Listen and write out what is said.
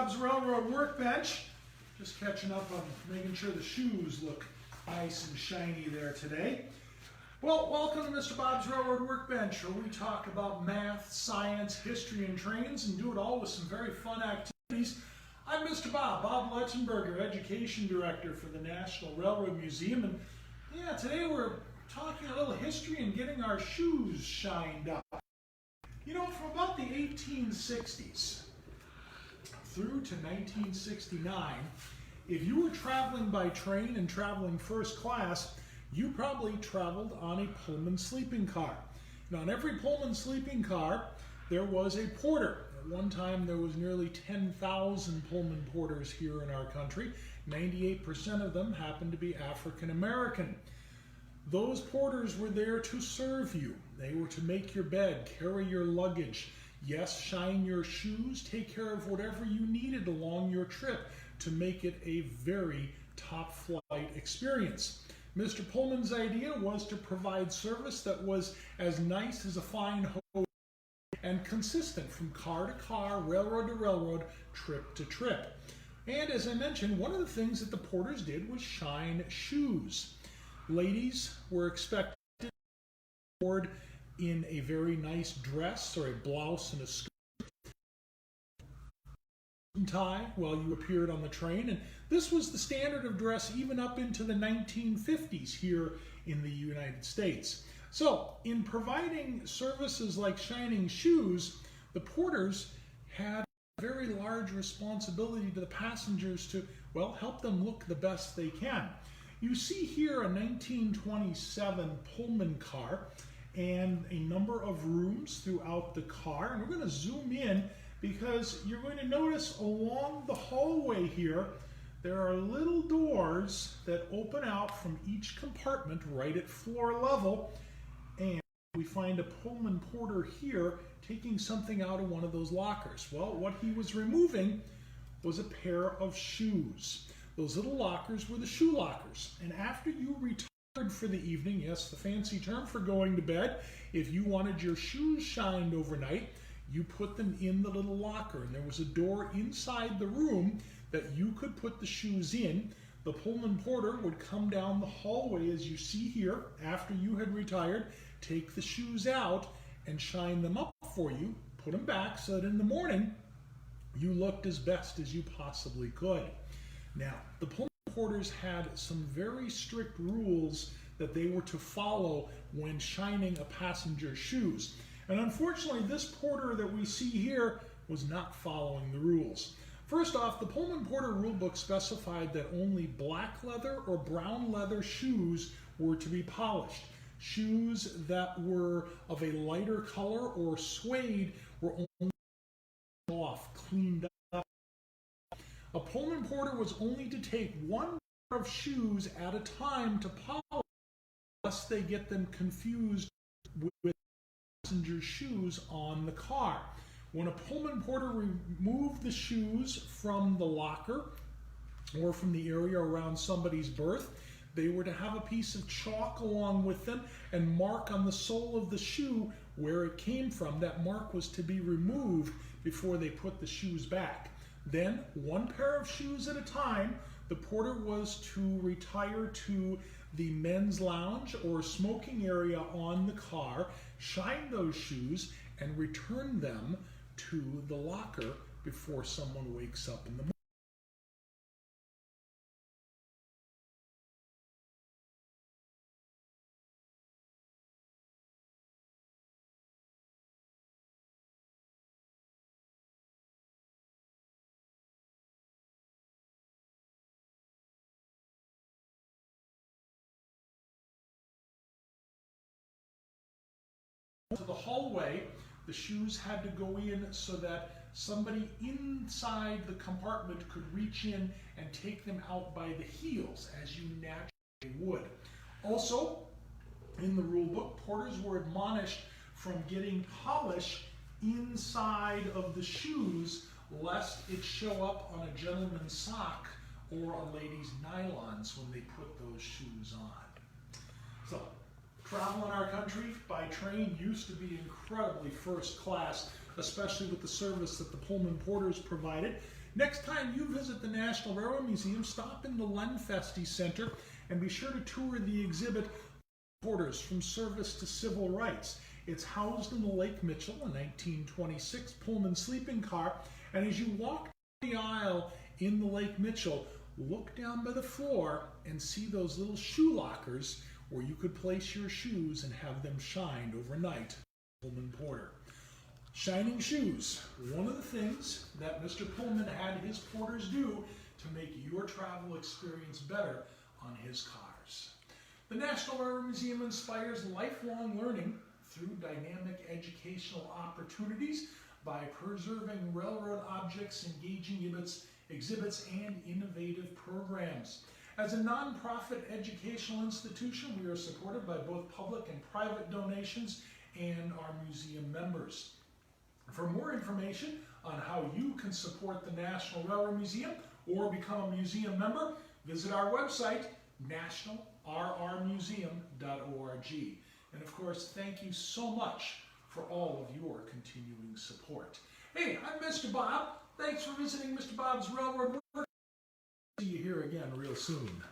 Bob's Railroad Workbench. Just catching up on making sure the shoes look nice and shiny there today. Well, welcome to Mr. Bob's Railroad Workbench, where we talk about math, science, history, and trains, and do it all with some very fun activities. I'm Mr. Bob Letzenberger, Education Director for the National Railroad Museum, and yeah, today we're talking a little history and getting our shoes shined up. You know, from about the 1860s through to 1969, if you were traveling by train and traveling first class, you probably traveled on a Pullman sleeping car. Now, on every Pullman sleeping car, there was a porter. At one time, there was nearly 10,000 Pullman porters here in our country. 98% of them happened to be African American. Those porters were there to serve you. They were to make your bed, carry your luggage, yes, shine your shoes, take care of whatever you needed along your trip to make it a very top flight experience. Mr. Pullman's idea was to provide service that was as nice as a fine hotel and consistent from car to car, railroad to railroad, trip to trip. And as I mentioned, one of the things that the porters did was shine shoes. Ladies were expected to board in a very nice dress or a blouse and a skirt and tie while you appeared on the train, and this was the standard of dress even up into the 1950s here in the United States. So in providing services like shining shoes, the porters had a very large responsibility to the passengers to, well, help them look the best they can. You see here a 1927 Pullman car and a number of rooms throughout the car. And we're going to zoom in because you're going to notice along the hallway here, there are little doors that open out from each compartment right at floor level. And we find a Pullman porter here taking something out of one of those lockers. Well, what he was removing was a pair of shoes. Those little lockers were the shoe lockers. And after you retired for the evening, yes, the fancy term for going to bed, if you wanted your shoes shined overnight, you put them in the little locker. And there was a door inside the room that you could put the shoes in. The Pullman porter would come down the hallway, as you see here, after you had retired, take the shoes out and shine them up for you, put them back so that in the morning you looked as best as you possibly could. Now, the Pullman porters had some very strict rules that they were to follow when shining a passenger's shoes. And unfortunately, this porter that we see here was not following the rules. First off, the Pullman porter rulebook specified that only black leather or brown leather shoes were to be polished. Shoes that were of a lighter color or suede were only off, cleaned up. A Pullman porter was only to take one pair of shoes at a time to polish, lest they get them confused with passenger's shoes on the car. When a Pullman porter removed the shoes from the locker or from the area around somebody's berth, they were to have a piece of chalk along with them and mark on the sole of the shoe where it came from. That mark was to be removed before they put the shoes back. Then, one pair of shoes at a time, the porter was to retire to the men's lounge or smoking area on the car, shine those shoes, and return them to the locker before someone wakes up in the morning. To the hallway, the shoes had to go in so that somebody inside the compartment could reach in and take them out by the heels, as you naturally would. Also, in the rule book, porters were admonished from getting polish inside of the shoes, lest it show up on a gentleman's sock or a lady's nylons when they put those shoes on. So, travel in our country by train used to be incredibly first class, especially with the service that the Pullman porters provided. Next time you visit the National Railroad Museum, stop in the Lenfesty Center and be sure to tour the exhibit Porters from Service to Civil Rights. It's housed in the Lake Mitchell, a 1926 Pullman sleeping car, and as you walk down the aisle in the Lake Mitchell, look down by the floor and see those little shoe lockers where you could place your shoes and have them shined overnight. Pullman Porter. Shining shoes, one of the things that Mr. Pullman had his porters do to make your travel experience better on his cars. The National Railroad Museum inspires lifelong learning through dynamic educational opportunities by preserving railroad objects, engaging exhibits, and innovative programs. As a nonprofit educational institution, we are supported by both public and private donations and our museum members. For more information on how you can support the National Railroad Museum or become a museum member, visit our website, nationalrrmuseum.org. And of course, thank you so much for all of your continuing support. Hey, I'm Mr. Bob. Thanks for visiting Mr. Bob's Railroad Workbench. See you here again real soon.